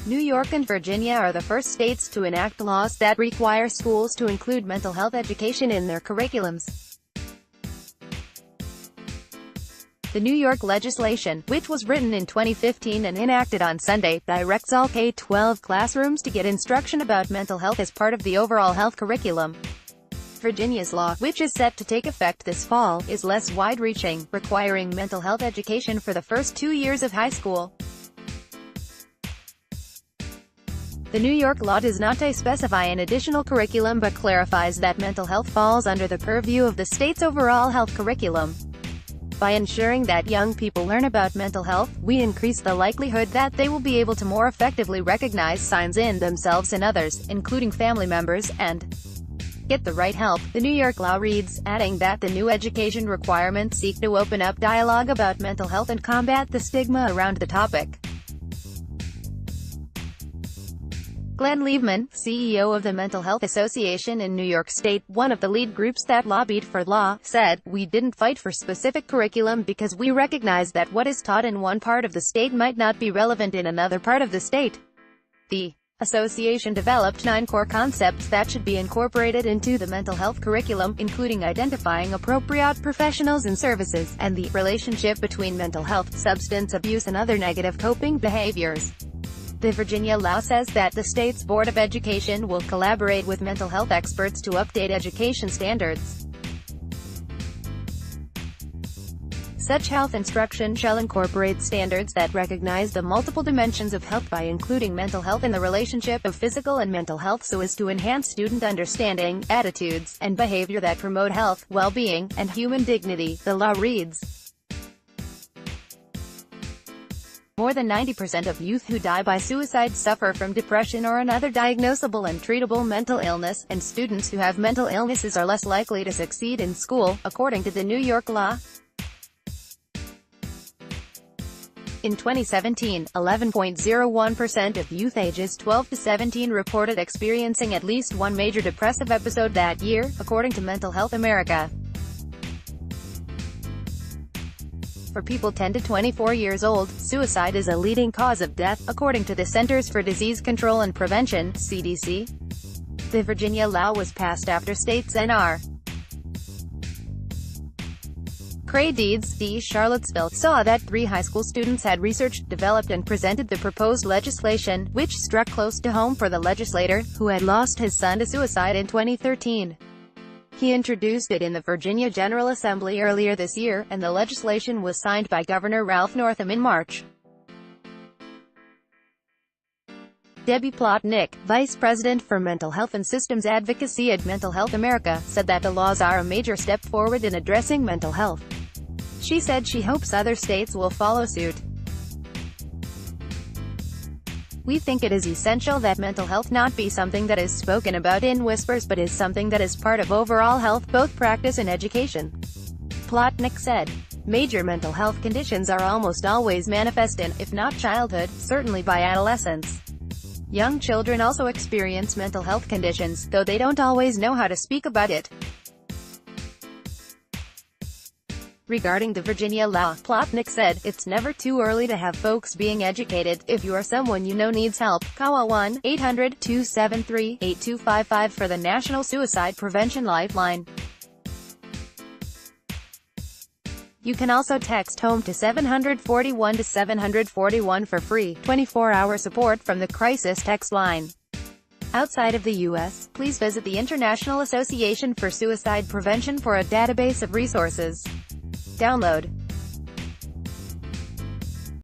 New York and Virginia are the first states to enact laws that require schools to include mental health education in their curriculums. The New York legislation, which was written in 2015 and enacted on Sunday, directs all K-12 classrooms to get instruction about mental health as part of the overall health curriculum. Virginia's law, which is set to take effect this fall, is less wide-reaching, requiring mental health education for the first 2 years of high school. The New York law does not specify an additional curriculum but clarifies that mental health falls under the purview of the state's overall health curriculum. By ensuring that young people learn about mental health, we increase the likelihood that they will be able to more effectively recognize signs in themselves and others, including family members, and get the right help, the New York law reads, adding that the new education requirements seek to open up dialogue about mental health and combat the stigma around the topic. Glenn Liebman, CEO of the Mental Health Association in New York State, one of the lead groups that lobbied for law, said, "We didn't fight for specific curriculum because we recognize that what is taught in one part of the state might not be relevant in another part of the state." The association developed 9 core concepts that should be incorporated into the mental health curriculum, including identifying appropriate professionals and services, and the relationship between mental health, substance abuse and other negative coping behaviors. The Virginia law says that the state's Board of Education will collaborate with mental health experts to update education standards. Such health instruction shall incorporate standards that recognize the multiple dimensions of health by including mental health in the relationship of physical and mental health so as to enhance student understanding, attitudes, and behavior that promote health, well-being, and human dignity, the law reads. More than 90% of youth who die by suicide suffer from depression or another diagnosable and treatable mental illness, and students who have mental illnesses are less likely to succeed in school, according to the New York law. In 2017, 11.01% of youth ages 12 to 17 reported experiencing at least one major depressive episode that year, according to Mental Health America. For people 10 to 24 years old, suicide is a leading cause of death, according to the Centers for Disease Control and Prevention, CDC. The Virginia law was passed after states N.R. Cray Deeds, D. Charlottesville, saw that 3 high school students had researched, developed and presented the proposed legislation, which struck close to home for the legislator, who had lost his son to suicide in 2013. He introduced it in the Virginia General Assembly earlier this year, and the legislation was signed by Governor Ralph Northam in March. Debbie Plotnick, Vice President for Mental Health and Systems Advocacy at Mental Health America, said that the laws are a major step forward in addressing mental health. She said she hopes other states will follow suit. "We think it is essential that mental health not be something that is spoken about in whispers but is something that is part of overall health, both practice and education," Plotnick said. Major mental health conditions are almost always manifest in, if not childhood, certainly by adolescence. Young children also experience mental health conditions, though they don't always know how to speak about it. Regarding the Virginia law, Plotnick said, "It's never too early to have folks being educated. If you or someone you know needs help, call 1-800-273-8255 for the National Suicide Prevention Lifeline. You can also text HOME to 741 to 741 for free, 24-hour support from the Crisis Text Line." Outside of the U.S., please visit the International Association for Suicide Prevention for a database of resources. Download